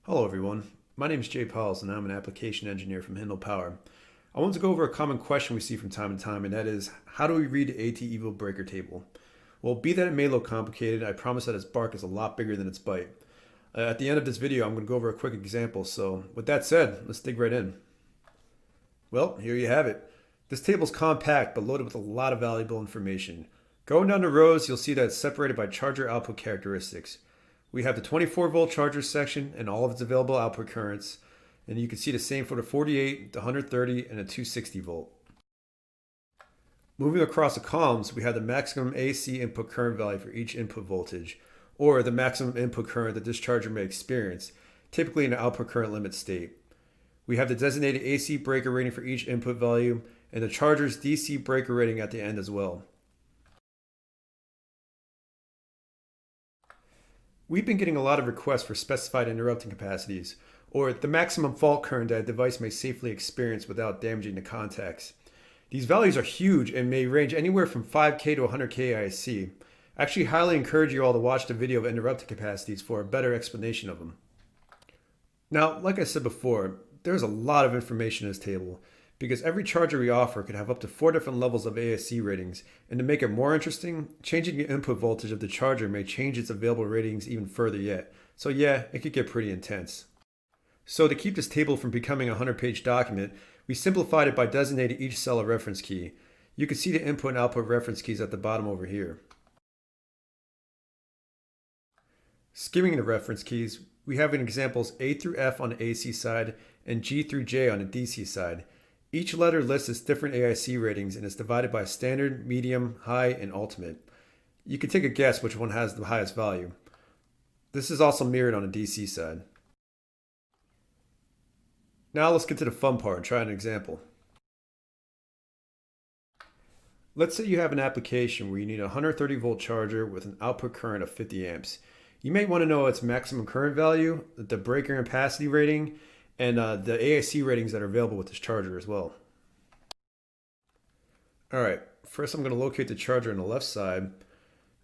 Hello everyone, my name is Jay Pauls and I'm an application engineer from HindlePower. I want to go over a common question we see from time to time, and that is, how do we read the ATevo breaker table? Well, be that it may look complicated, I promise that its bark is a lot bigger than its bite. At the end of this video, I'm going to go over a quick example, so with that said, let's dig right in. Well, here you have it. This table is compact but loaded with a lot of valuable information. Going down the rows, you'll see that it's separated by charger output characteristics. We have the 24 volt charger section and all of its available output currents, and you can see the same for the 48, the 130, and the 260 volt. Moving across the columns, we have the maximum AC input current value for each input voltage, or the maximum input current that this charger may experience, typically in an output current limit state. We have the designated AC breaker rating for each input value, and the charger's DC breaker rating at the end as well. We've been getting a lot of requests for specified interrupting capacities, or the maximum fault current that a device may safely experience without damaging the contacts. These values are huge and may range anywhere from 5K to 100K ASC. I actually highly encourage you all to watch the video of interrupting capacities for a better explanation of them. Now, like I said before, there's a lot of information in this table, because every charger we offer could have up to 4 different levels of ASC ratings, and to make it more interesting, changing the input voltage of the charger may change its available ratings even further yet. So yeah, it could get pretty intense. So to keep this table from becoming a 100-page document, we simplified it by designating each cell a reference key. You can see the input and output reference keys at the bottom over here. Skimming the reference keys, we have examples A through F on the AC side and G through J on the DC side. Each letter lists its different AIC ratings and is divided by standard, medium, high, and ultimate. You can take a guess which one has the highest value. This is also mirrored on the DC side. Now let's get to the fun part and try an example. Let's say you have an application where you need a 130 volt charger with an output current of 50 amps. You may want to know its maximum current value, the breaker capacity rating, and the AIC ratings that are available with this charger as well. Alright, first I'm going to locate the charger on the left side.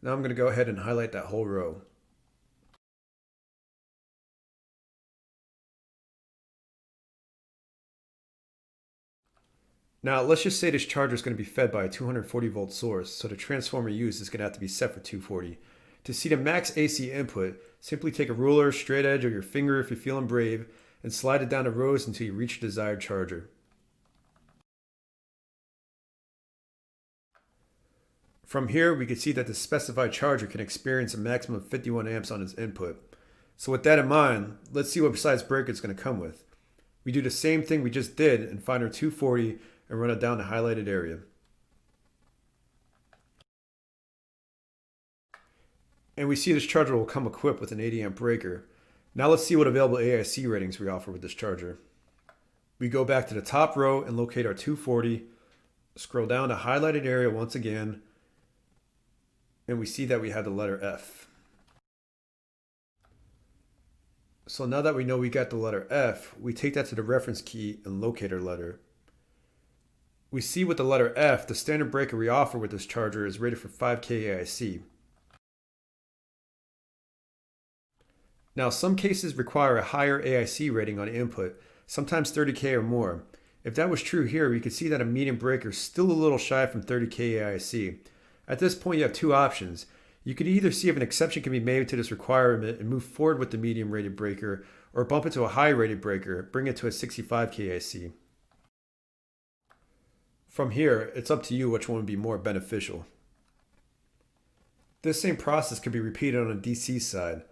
Now I'm going to go ahead and highlight that whole row. Now let's just say this charger is going to be fed by a 240 volt source, so the transformer used is going to have to be set for 240. To see the max AC input, simply take a ruler, straight edge, or your finger if you're feeling brave, and slide it down the rows until you reach the desired charger. From here, we can see that the specified charger can experience a maximum of 51 amps on its input. So with that in mind, let's see what size breaker it's going to come with. We do the same thing we just did and find our 240 and run it down the highlighted area. And we see this charger will come equipped with an 80 amp breaker. Now let's see what available AIC ratings we offer with this charger. We go back to the top row and locate our 240, scroll down the highlighted area once again, and we see that we have the letter F. So now that we know we got the letter F, we take that to the reference key and locate our letter. We see with the letter F, the standard breaker we offer with this charger is rated for 5K AIC. Now, some cases require a higher AIC rating on input, sometimes 30K or more. If that was true here, we could see that a medium breaker is still a little shy from 30K AIC. At this point, you have two options. You could either see if an exception can be made to this requirement and move forward with the medium rated breaker, or bump it to a high rated breaker, bring it to a 65K AIC. From here, it's up to you which one would be more beneficial. This same process can be repeated on the DC side.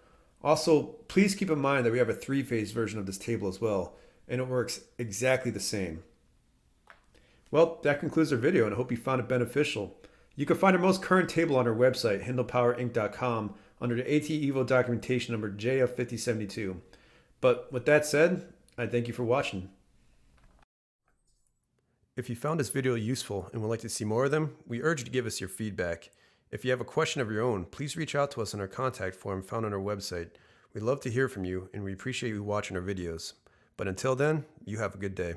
Also, please keep in mind that we have a 3-phase version of this table as well, and it works exactly the same. Well, that concludes our video, and I hope you found it beneficial. You can find our most current table on our website, HindlePowerInc.com, under the ATevo documentation number JF5072. But with that said, I thank you for watching. If you found this video useful and would like to see more of them, we urge you to give us your feedback. If you have a question of your own, please reach out to us in our contact form found on our website. We'd love to hear from you, and we appreciate you watching our videos. But until then, you have a good day.